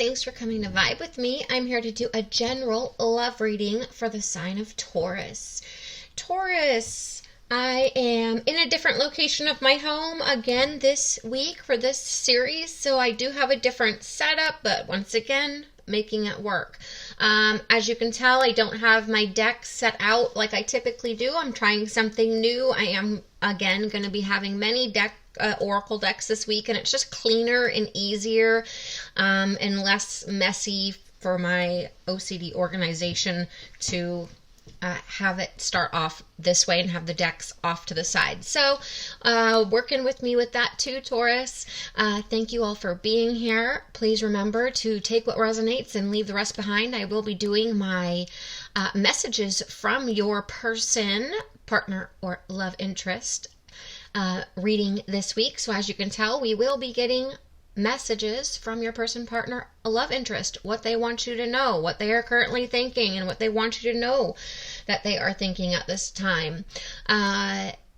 thanks for coming to vibe with me. I'm here to do a general love reading for the sign of Taurus. Taurus, I am in a different location of my home again this week for this series, so I do have a different setup, but once again, making it work. As you can tell, I don't have my deck set out like I typically do. I'm trying something new. I am, again, going to be having many oracle decks this week, and it's just cleaner and easier and less messy for my OCD organization to have it start off this way and have the decks off to the side. So working with me with that too, Taurus. Thank you all for being here. Please remember to take what resonates and leave the rest behind. I will be doing my messages from your person, partner, or love interest reading this week. So as you can tell, we will be getting messages from your person, partner, a love interest, what they want you to know, what they are currently thinking, and what they want you to know that they are thinking at this time.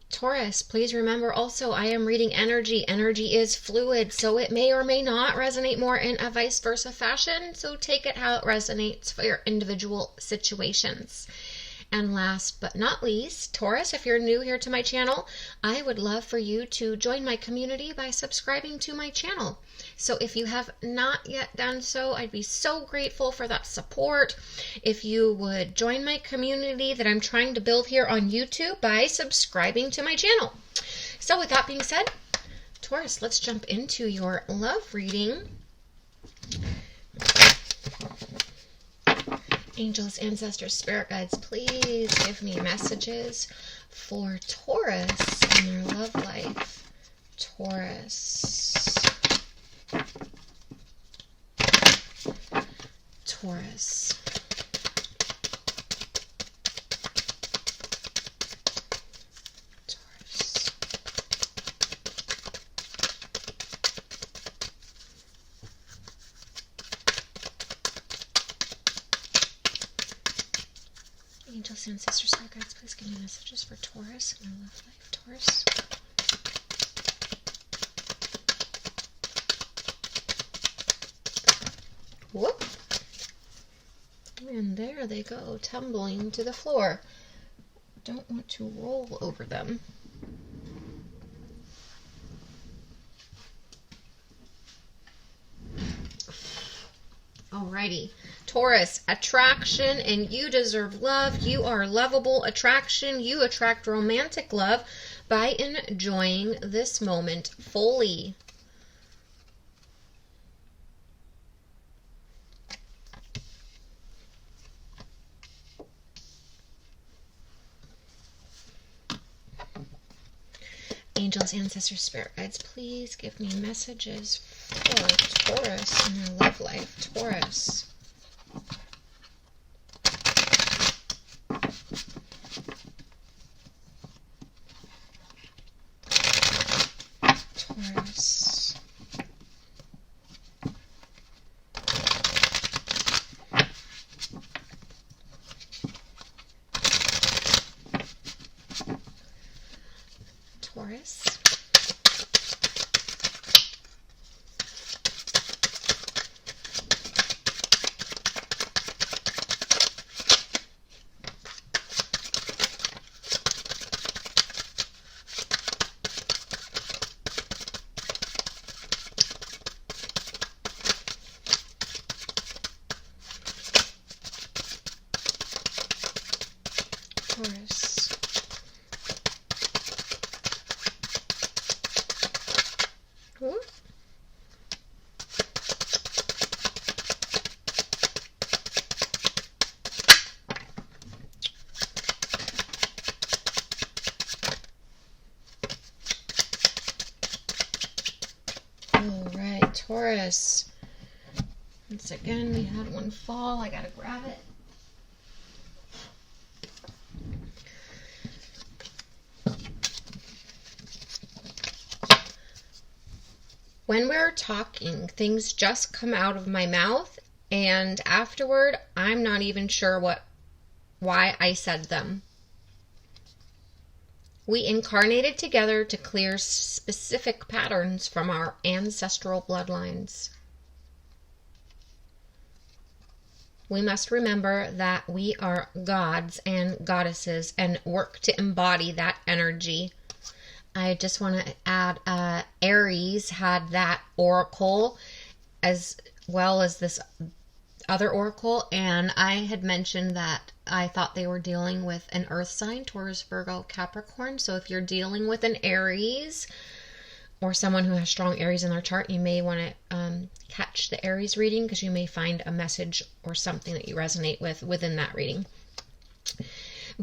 Taurus, please remember also, I am reading energy. Energy is fluid, so it may or may not resonate more in a vice versa fashion, so take it how it resonates for your individual situations. And last but not least, Taurus, if you're new here to my channel, I would love for you to join my community by subscribing to my channel. So if you have not yet done so, I'd be so grateful for that support. If you would join my community that I'm trying to build here on YouTube by subscribing to my channel. So with that being said, Taurus, let's jump into your love reading. Angels, ancestors, spirit guides, please give me messages for Taurus in their love life. Taurus. Taurus. Angels, ancestors, spirit guides, please give me messages for Taurus in their love life. Taurus. Whoop. And there they go, tumbling to the floor. Don't want to roll over them. Alrighty. Taurus, attraction, and you deserve love. You are lovable. Attraction, you attract romantic love by enjoying this moment fully. Angels, ancestors, spirit guides, please give me messages for Taurus in their love life. Taurus. Taurus. Taurus. Taurus. Ooh. All right, Taurus. Once again, we had one fall. I gotta grab it. When we're talking, things just come out of my mouth, and afterward, I'm not even sure why I said them. We incarnated together to clear specific patterns from our ancestral bloodlines. We must remember that we are gods and goddesses and work to embody that energy. I just want to add, Aries had that oracle as well as this other oracle, and I had mentioned that I thought they were dealing with an earth sign, Taurus, Virgo, Capricorn. So if you're dealing with an Aries or someone who has strong Aries in their chart, you may want to catch the Aries reading, because you may find a message or something that you resonate with within that reading.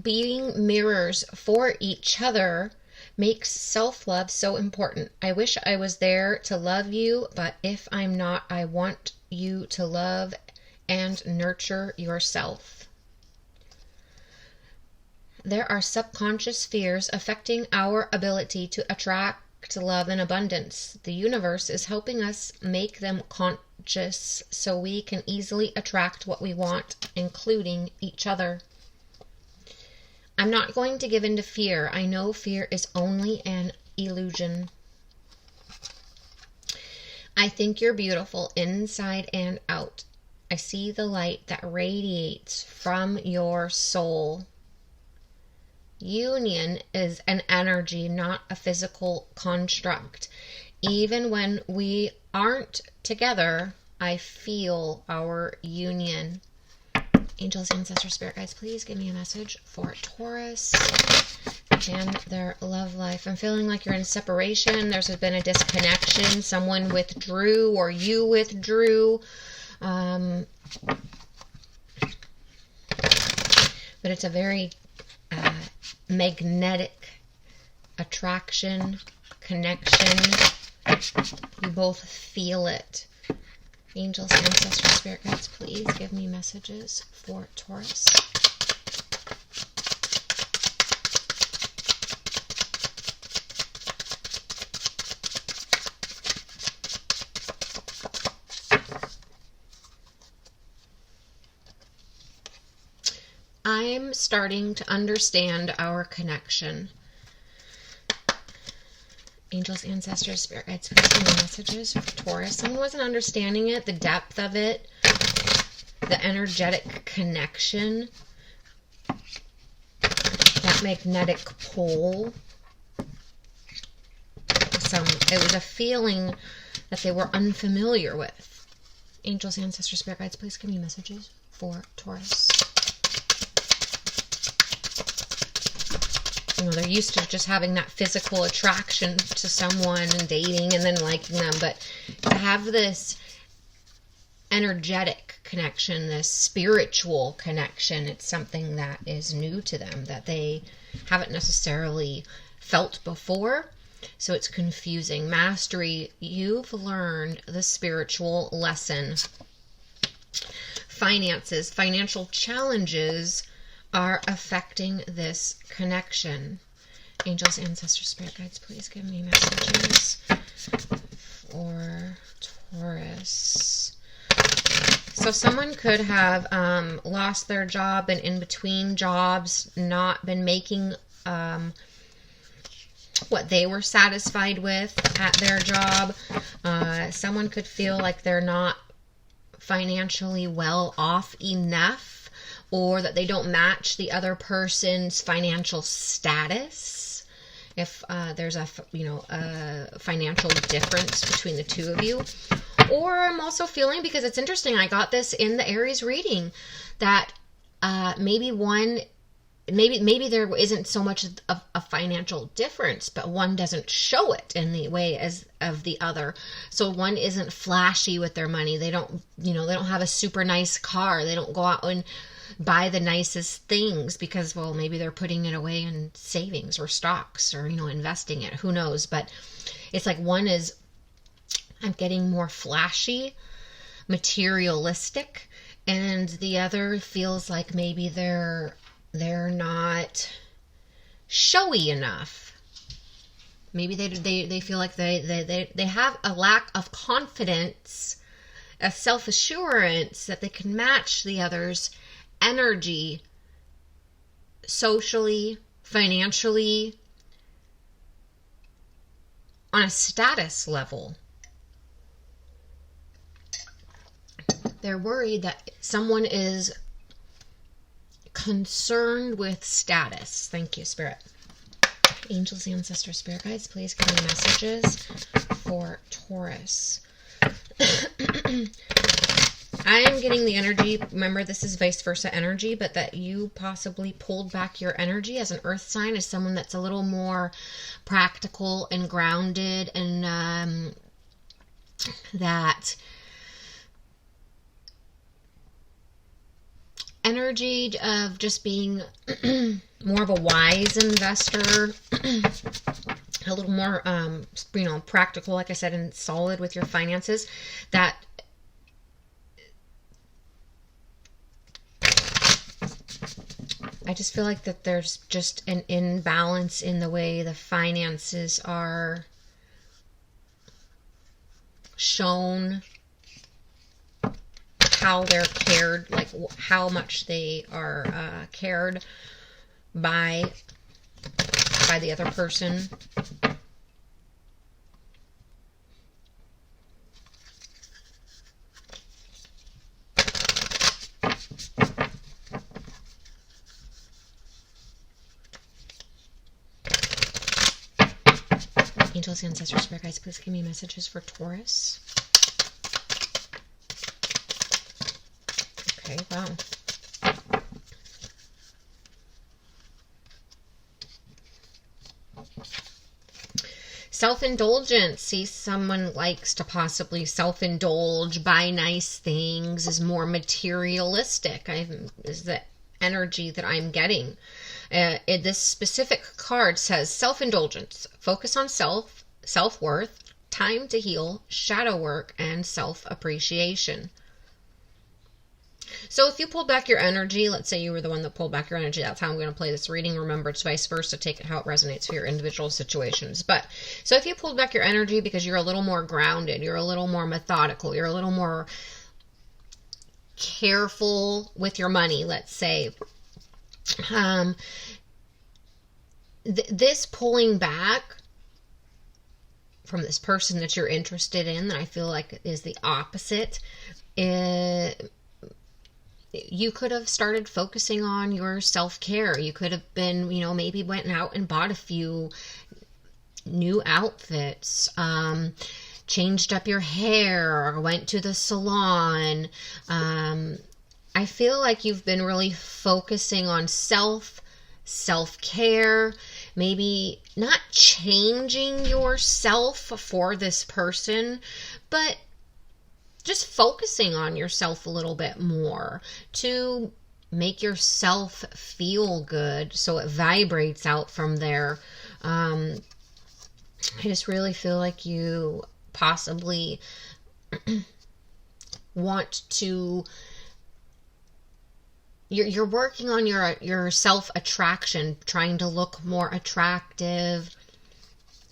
Being mirrors for each other makes self-love so important. I wish I was there to love you, but if I'm not, I want you to love and nurture yourself. There are subconscious fears affecting our ability to attract love and abundance. The universe is helping us make them conscious so we can easily attract what we want, including each other. I'm not going to give in to fear. I know fear is only an illusion. I think you're beautiful inside and out. I see the light that radiates from your soul. Union is an energy, not a physical construct. Even when we aren't together, I feel our union. Angels, ancestors, spirit guides, please give me a message for Taurus and their love life. I'm feeling like you're in separation. There's been a disconnection. Someone withdrew or you withdrew. But it's a very magnetic attraction, connection. You both feel it. Angels, ancestors, spirit guides, please give me messages for Taurus. I'm starting to understand our connection. Angels, ancestors, spirit guides, please give me messages for Taurus. Someone wasn't understanding it, the depth of it, the energetic connection, that magnetic pull. It was a feeling that they were unfamiliar with. Angels, ancestors, spirit guides, please give me messages for Taurus. You know, they're used to just having that physical attraction to someone and dating and then liking them. But to have this energetic connection, this spiritual connection, it's something that is new to them, that they haven't necessarily felt before. So it's confusing. Mastery, you've learned the spiritual lesson. Finances, financial challenges are affecting this connection. Angels, ancestors, spirit guides, please give me messages for Taurus. So someone could have lost their job and in between jobs not been making what they were satisfied with at their job. Someone could feel like they're not financially well off enough, or that they don't match the other person's financial status. If there's a financial difference between the two of you. Or I'm also feeling, because it's interesting, I got this in the Aries reading, that maybe there isn't so much of a financial difference, but one doesn't show it in the way as of the other. So one isn't flashy with their money. They don't have a super nice car. They don't go out and buy the nicest things because, well, maybe they're putting it away in savings or stocks or, investing it. Who knows? But it's like one is, I'm getting more flashy, materialistic, and the other feels like maybe they're not showy enough. Maybe they feel like they have a lack of confidence, a self-assurance that they can match the other's energy socially, financially, on a status level. They're worried that someone is concerned with status. Thank you, Spirit. Angels, ancestors, spirit guides, please give me messages for Taurus. I am getting the energy, remember this is vice versa energy, but that you possibly pulled back your energy as an earth sign, as someone that's a little more practical and grounded, and that energy of just being more of a wise investor, a little more, practical, like I said, and solid with your finances. That I just feel like that there's just an imbalance in the way the finances are shown, how they're cared, like how much they are cared by the other person. Angels, ancestors, spirit guides, please give me messages for Taurus. Okay, wow. Self-indulgence. See, someone likes to possibly self-indulge, buy nice things, is more materialistic. Is the energy that I'm getting. This specific card says self-indulgence, focus on self-worth, time to heal, shadow work, and self-appreciation. So if you pulled back your energy, let's say you were the one that pulled back your energy, that's how I'm going to play this reading. Remember, it's vice versa. Take it how it resonates for your individual situations. But so if you pulled back your energy because you're a little more grounded, you're a little more methodical, you're a little more careful with your money, let's say, this pulling back from this person that you're interested in, that I feel like is the opposite. You could have started focusing on your self-care. You could have been, maybe went out and bought a few new outfits, changed up your hair, or went to the salon. I feel like you've been really focusing on self-care, maybe not changing yourself for this person, but just focusing on yourself a little bit more to make yourself feel good so it vibrates out from there. I just really feel like you possibly want to, you're working on your self-attraction, trying to look more attractive,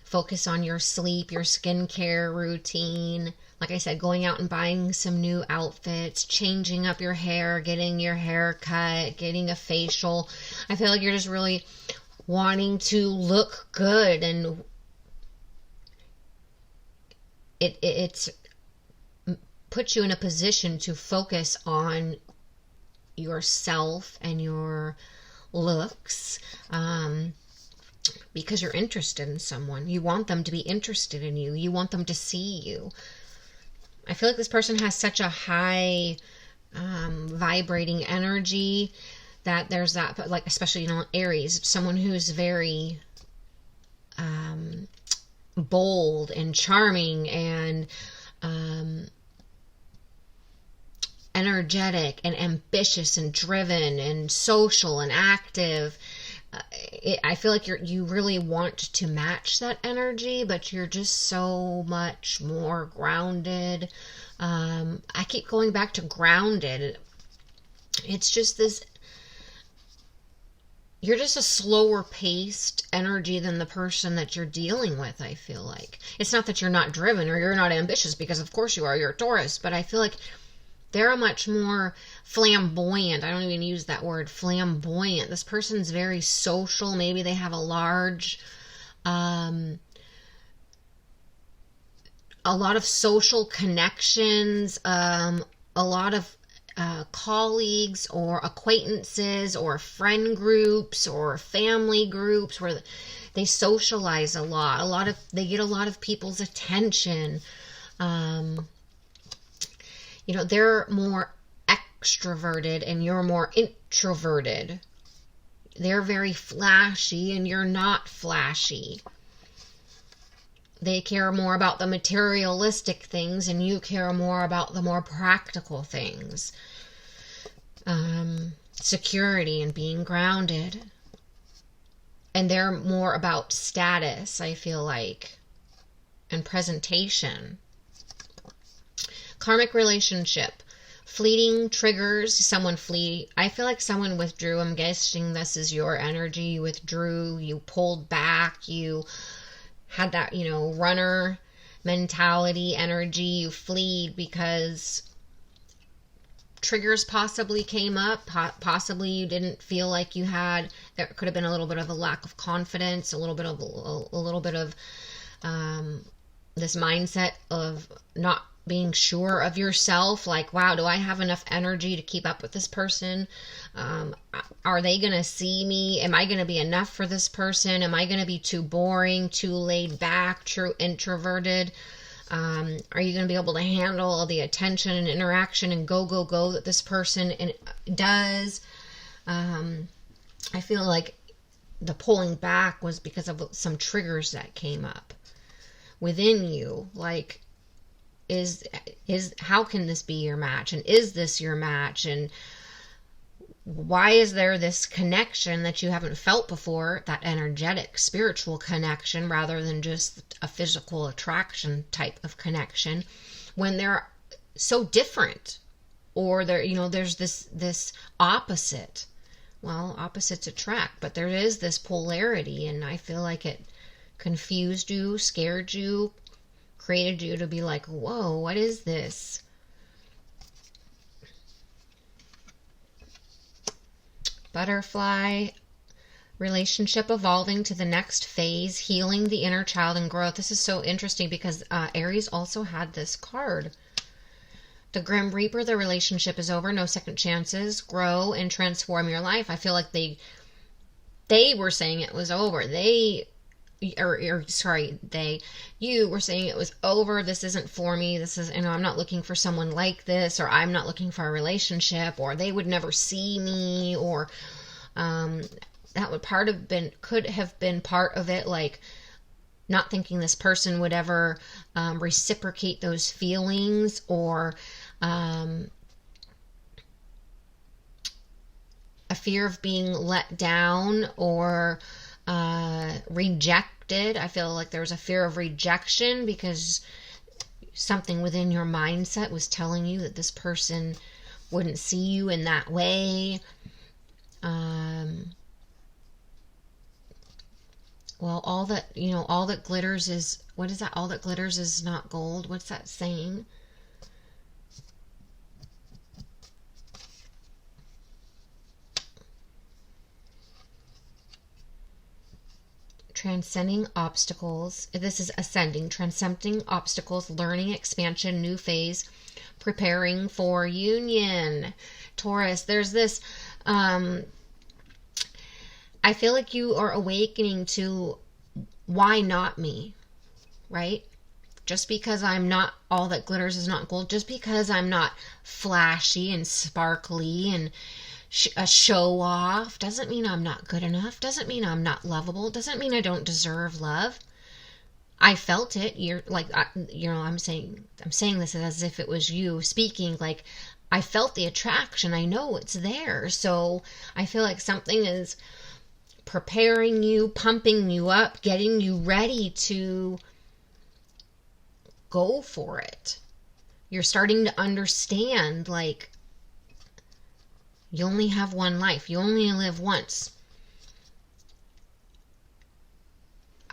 focus on your sleep, your skincare routine. Like I said, going out and buying some new outfits, changing up your hair, getting your hair cut, getting a facial. I feel like you're just really wanting to look good, and it's put you in a position to focus on yourself and your looks, because you're interested in someone. You want them to be interested in you. You want them to see you. I feel like this person has such a high vibrating energy that there's that, like, especially, Aries, someone who's very bold and charming and energetic and ambitious and driven and social and active. I feel like you really want to match that energy, but you're just so much more grounded. I keep going back to grounded. It's just this, you're just a slower paced energy than the person that you're dealing with, I feel like. It's not that you're not driven or you're not ambitious, because of course you are, you're a Taurus, but I feel like they're a much more flamboyant. I don't even use that word, flamboyant. This person's very social. Maybe they have a large, a lot of social connections, a a lot of colleagues or acquaintances or friend groups or family groups where they socialize a lot. They get a lot of people's attention. They're more extroverted and you're more introverted. They're very flashy and you're not flashy. They care more about the materialistic things and you care more about the more practical things. Security and being grounded. And they're more about status, I feel like, and presentation. Karmic relationship. Fleeting triggers. I feel like someone withdrew. I'm guessing this is your energy. You withdrew. You pulled back. You had that, runner mentality energy. You fled because triggers possibly came up. Possibly you didn't feel like there could have been a little bit of a lack of confidence, a little bit of this mindset of not being sure of yourself, like, wow, do I have enough energy to keep up with this person? Are they going to see me? Am I going to be enough for this person? Am I going to be too boring, too laid back, too introverted? Are you going to be able to handle all the attention and interaction and go that this person does? I feel like the pulling back was because of some triggers that came up within you, like, how can this be your match? And is this your match? And why is there this connection that you haven't felt before, that energetic, spiritual connection, rather than just a physical attraction type of connection, when they're so different? Or there's this opposite. Well, opposites attract, but there is this polarity, and I feel like it confused you, scared you, created you to be like, whoa, what is this? Butterfly, relationship evolving to the next phase, healing the inner child and growth. This is so interesting because Aries also had this card. The Grim Reaper, the relationship is over, no second chances, grow and transform your life. I feel like they were saying it was over. You were saying it was over. This isn't for me. I'm not looking for someone like this, or I'm not looking for a relationship, or they would never see me, or that could have been part of it, like not thinking this person would ever reciprocate those feelings, or a fear of being let down, or rejected. I feel like there was a fear of rejection because something within your mindset was telling you that this person wouldn't see you in that way. Well, all that glitters is, what is that? All that glitters is not gold. What's that saying? Transcending obstacles. This is ascending. Transcending obstacles, learning, expansion, new phase, preparing for union. Taurus, there's this, I feel like you are awakening to why not me, right? Just because I'm not all that glitters is not gold, just because I'm not flashy and sparkly and a show off, doesn't mean I'm not good enough, doesn't mean I'm not lovable, doesn't mean I don't deserve love. I felt it. You're like, I'm saying this as if it was you speaking. Like, I felt the attraction. I know it's there. So I feel like something is preparing you, pumping you up, getting you ready to go for it. You're starting to understand, like, you only have one life. You only live once.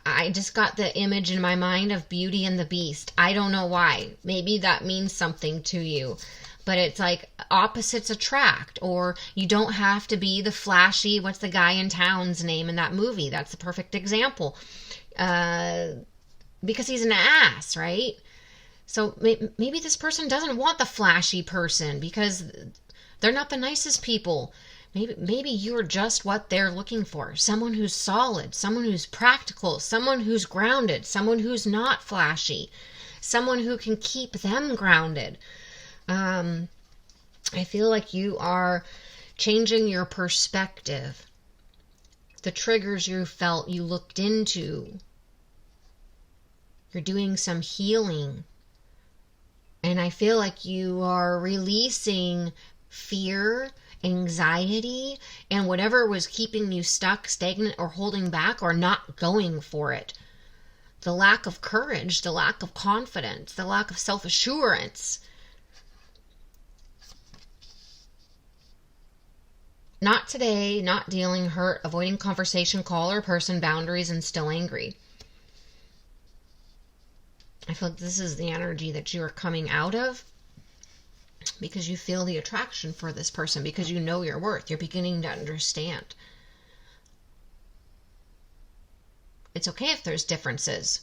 I just got the image in my mind of Beauty and the Beast. I don't know why. Maybe that means something to you. But it's like opposites attract. Or you don't have to be the flashy, what's the guy in town's name in that movie? That's the perfect example. Because he's an ass, right? So maybe this person doesn't want the flashy person because they're not the nicest people. Maybe you're just what they're looking for. Someone who's solid, someone who's practical, someone who's grounded, someone who's not flashy, someone who can keep them grounded. I feel like you are changing your perspective. The triggers you felt, you looked into. You're doing some healing. And I feel like you are releasing fear, anxiety, and whatever was keeping you stuck, stagnant, or holding back, or not going for it. The lack of courage, the lack of confidence, the lack of self-assurance. Not today, not dealing, hurt, avoiding conversation, call or person, boundaries, and still angry. I feel like this is the energy that you are coming out of because you feel the attraction for this person, because you know your worth. You're beginning to understand. It's okay if there's differences.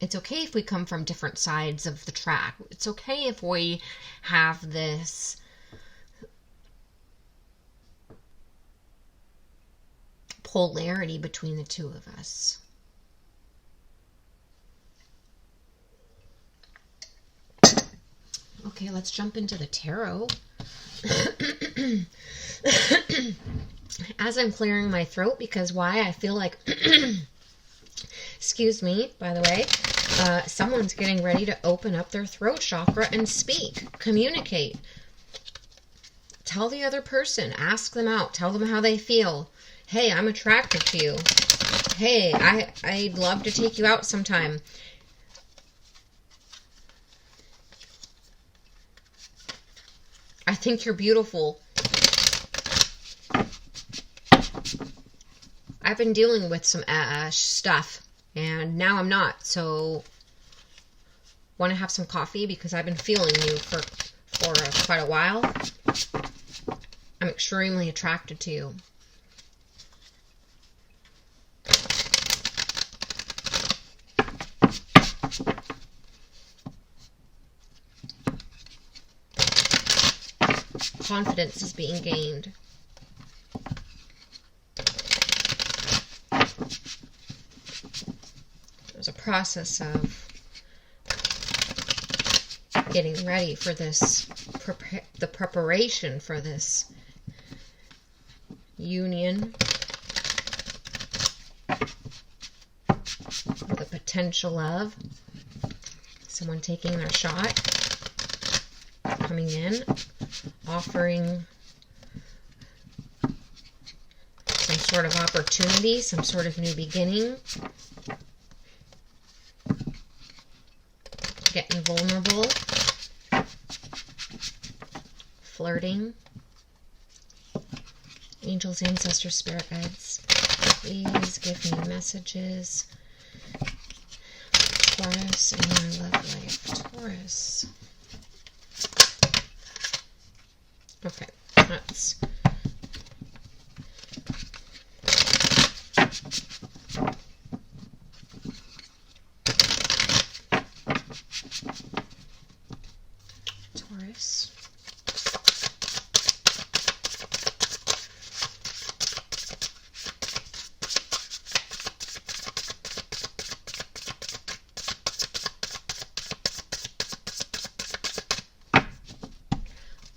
It's okay if we come from different sides of the track. It's okay if we have this polarity between the two of us. Okay, let's jump into the tarot. As I'm clearing my throat, because why? I feel like, excuse me, by the way, someone's getting ready to open up their throat chakra and speak, communicate. Tell the other person, ask them out, tell them how they feel. Hey, I'm attracted to you. Hey, I'd love to take you out sometime. I think you're beautiful. I've been dealing with some stuff, and now I'm not. So, want to have some coffee because I've been feeling you for quite a while. I'm extremely attracted to you. Confidence is being gained. There's a process of getting ready for this, the preparation for this union, the potential of someone taking their shot, coming in, offering some sort of opportunity, some sort of new beginning, getting vulnerable, flirting. Angels, ancestors, spirit guides, please give me messages. Taurus in my love life. Taurus. Okay, that's Taurus.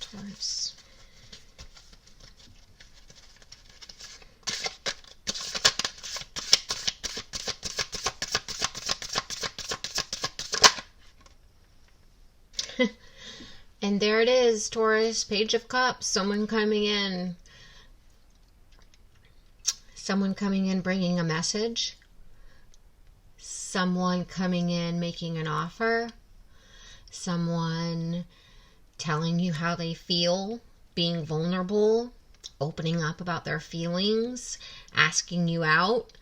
Taurus. And there it is, Taurus, Page of Cups, someone coming in. Someone coming in bringing a message. Someone coming in making an offer. Someone telling you how they feel, being vulnerable, opening up about their feelings, asking you out,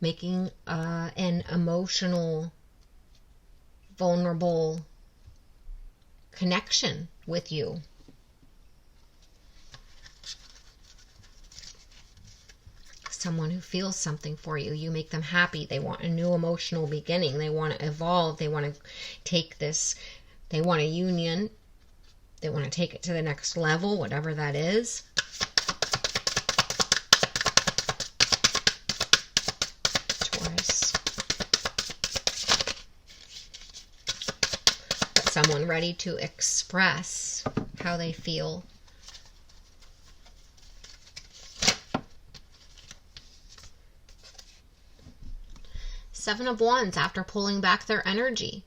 making an emotional, vulnerable connection with you. someone who feels something for you. You make them happy. They want a new emotional beginning. They want to evolve. They want to take this, they want a union. They want to take it to the next level, whatever that is. Taurus. But someone ready to express how they feel. Seven of Wands, after pulling back their energy.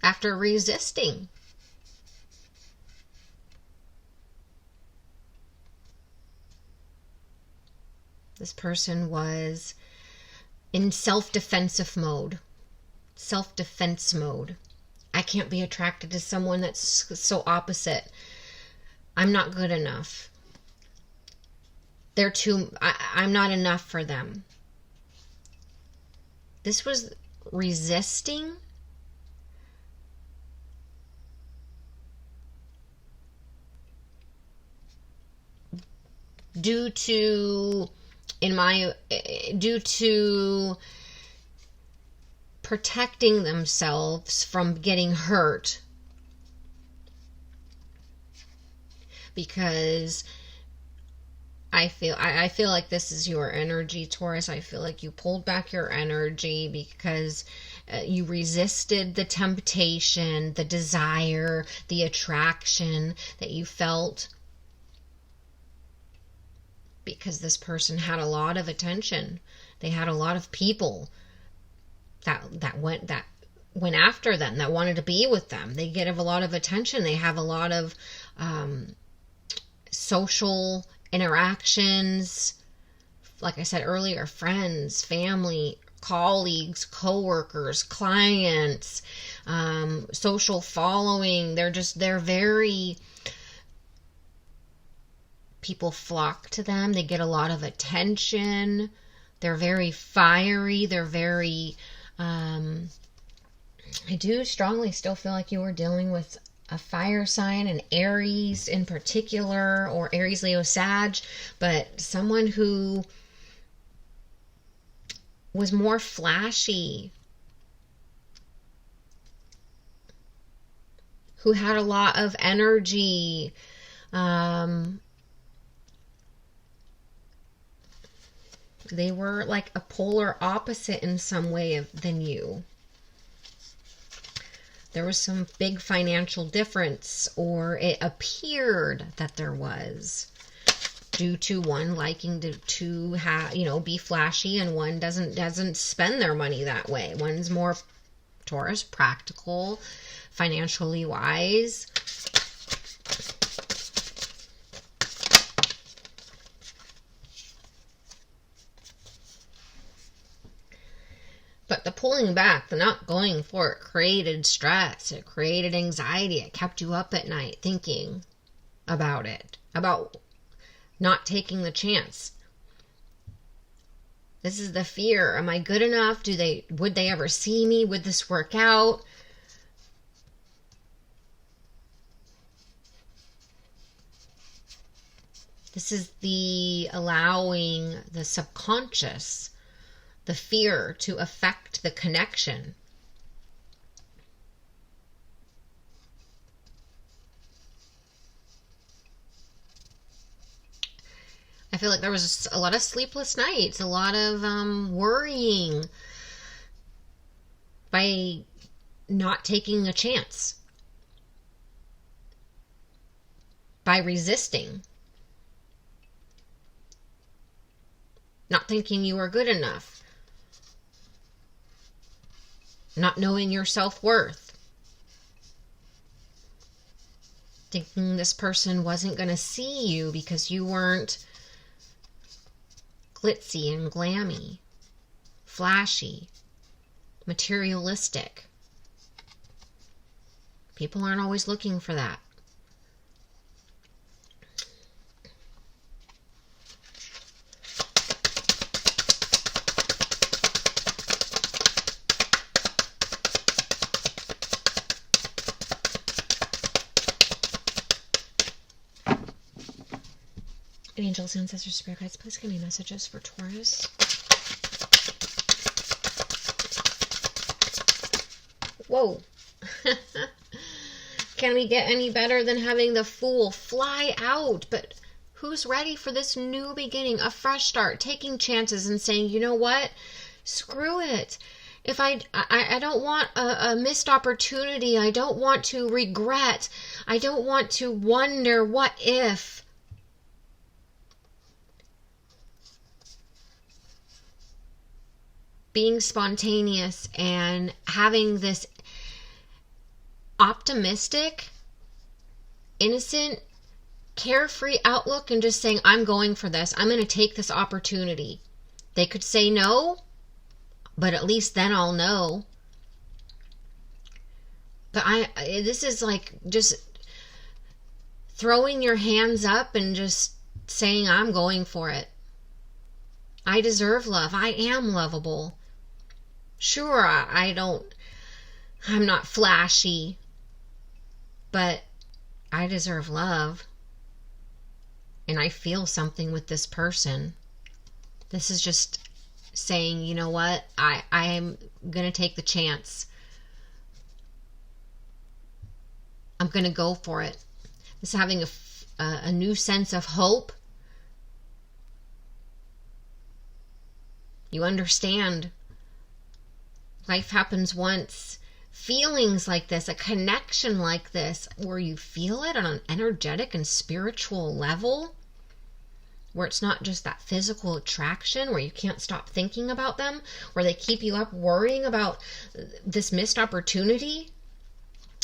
After resisting. This person was in self-defensive mode. Self-defense mode. I can't be attracted to someone that's so opposite. I'm not good enough. I'm not enough for them. This was resisting. Due to protecting themselves from getting hurt, because I feel like this is your energy, Taurus. I feel like you pulled back your energy because you resisted the temptation, the desire, the attraction that you felt, because this person had a lot of attention. They had a lot of people that went after them, that wanted to be with them. They get a lot of attention. They have a lot of social interactions. Like I said earlier, friends, family, colleagues, co-workers, clients, social following. They're very, people flock to them. They get a lot of attention. They're very fiery. They're very, I do strongly still feel like you were dealing with a fire sign, an Aries in particular, or Aries, Leo, Sag, but someone who was more flashy, who had a lot of energy, they were like a polar opposite in some way than you. There was some big financial difference, or it appeared that there was, due to one liking to have, be flashy, and one doesn't spend their money that way. One's more, Taurus, practical, financially wise. But the pulling back, the not going for it, created stress. It created anxiety. It kept you up at night thinking about it, about not taking the chance. This is the fear. Am I good enough? Would they ever see me? Would this work out? This is the allowing the subconscious, the fear, to affect the connection. I feel like there was a lot of sleepless nights, a lot of worrying by not taking a chance, by resisting, not thinking you were good enough, not knowing your self-worth, thinking this person wasn't going to see you because you weren't glitzy and glammy, flashy, materialistic. People aren't always looking for that. Angels, ancestors, spirit guides, please give me messages for Taurus. Whoa. Can we get any better than having the Fool fly out? But who's ready for this new beginning, a fresh start, taking chances and saying, you know what? Screw it. If I don't want a missed opportunity. I don't want to regret. I don't want to wonder what if. Being spontaneous and having this optimistic, innocent, carefree outlook and just saying, I'm going for this. I'm going to take this opportunity. They could say no, but at least then I'll know. But this is like just throwing your hands up and just saying, I'm going for it. I deserve love. I am lovable. Sure, I'm not flashy, but I deserve love. And I feel something with this person. This is just saying, you know what? I am going to take the chance. I'm going to go for it. This is having a new sense of hope. You understand. Life happens once. Feelings like this, a connection like this, where you feel it on an energetic and spiritual level, where it's not just that physical attraction, where you can't stop thinking about them, where they keep you up worrying about this missed opportunity.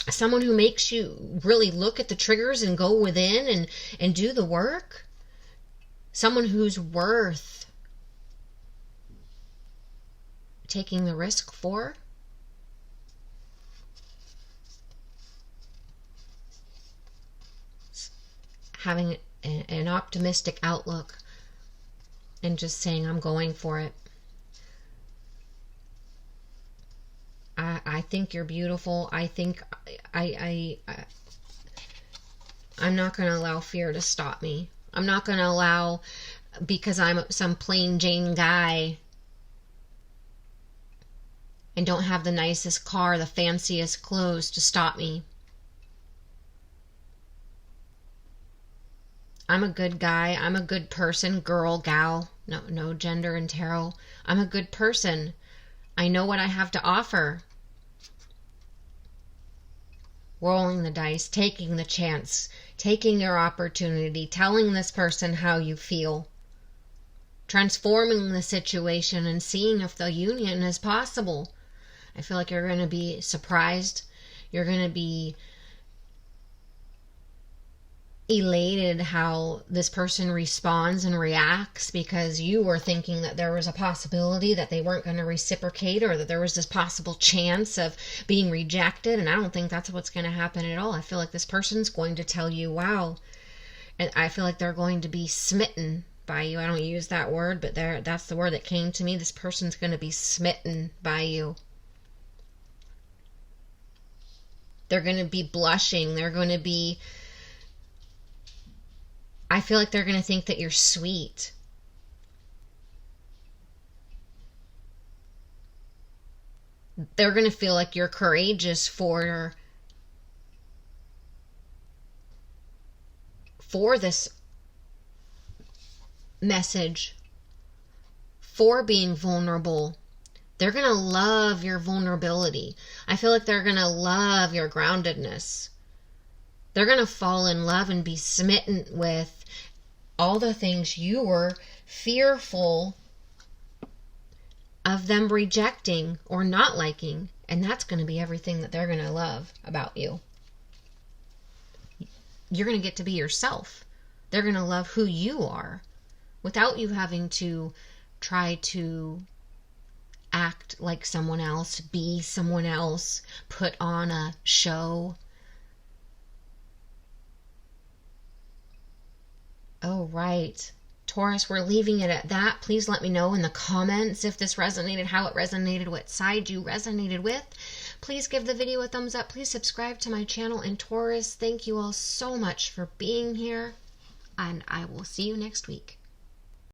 Someone who makes you really look at the triggers and go within and do the work. Someone who's worth taking the risk for. Having an optimistic outlook and just saying, I'm going for it. I think you're beautiful. I think I'm not going to allow fear to stop me. I'm not going to allow, because I'm some plain Jane guy and don't have the nicest car, the fanciest clothes, to stop me. I'm a good guy. I'm a good person. Girl, gal. No gender in tarot. I'm a good person. I know what I have to offer. Rolling the dice, taking the chance, taking your opportunity, telling this person how you feel. Transforming the situation and seeing if the union is possible. I feel like you're going to be surprised. You're going to be elated how this person responds and reacts, because you were thinking that there was a possibility that they weren't going to reciprocate, or that there was this possible chance of being rejected. And I don't think that's what's going to happen at all. I feel like this person's going to tell you, wow. And I feel like they're going to be smitten by you. I don't use that word, but that's the word that came to me. This person's going to be smitten by you. They're going to be blushing. They're going to be, I feel like they're going to think that you're sweet. They're going to feel like you're courageous for this message, for being vulnerable. They're going to love your vulnerability. I feel like they're going to love your groundedness. They're going to fall in love and be smitten with all the things you were fearful of them rejecting or not liking. And that's going to be everything that they're going to love about you. You're going to get to be yourself. They're going to love who you are without you having to try to act like someone else, be someone else, put on a show. Oh, right. Taurus, we're leaving it at that. Please let me know in the comments if this resonated, how it resonated, what side you resonated with. Please give the video a thumbs up. Please subscribe to my channel. And Taurus, thank you all so much for being here. and I will see you next week.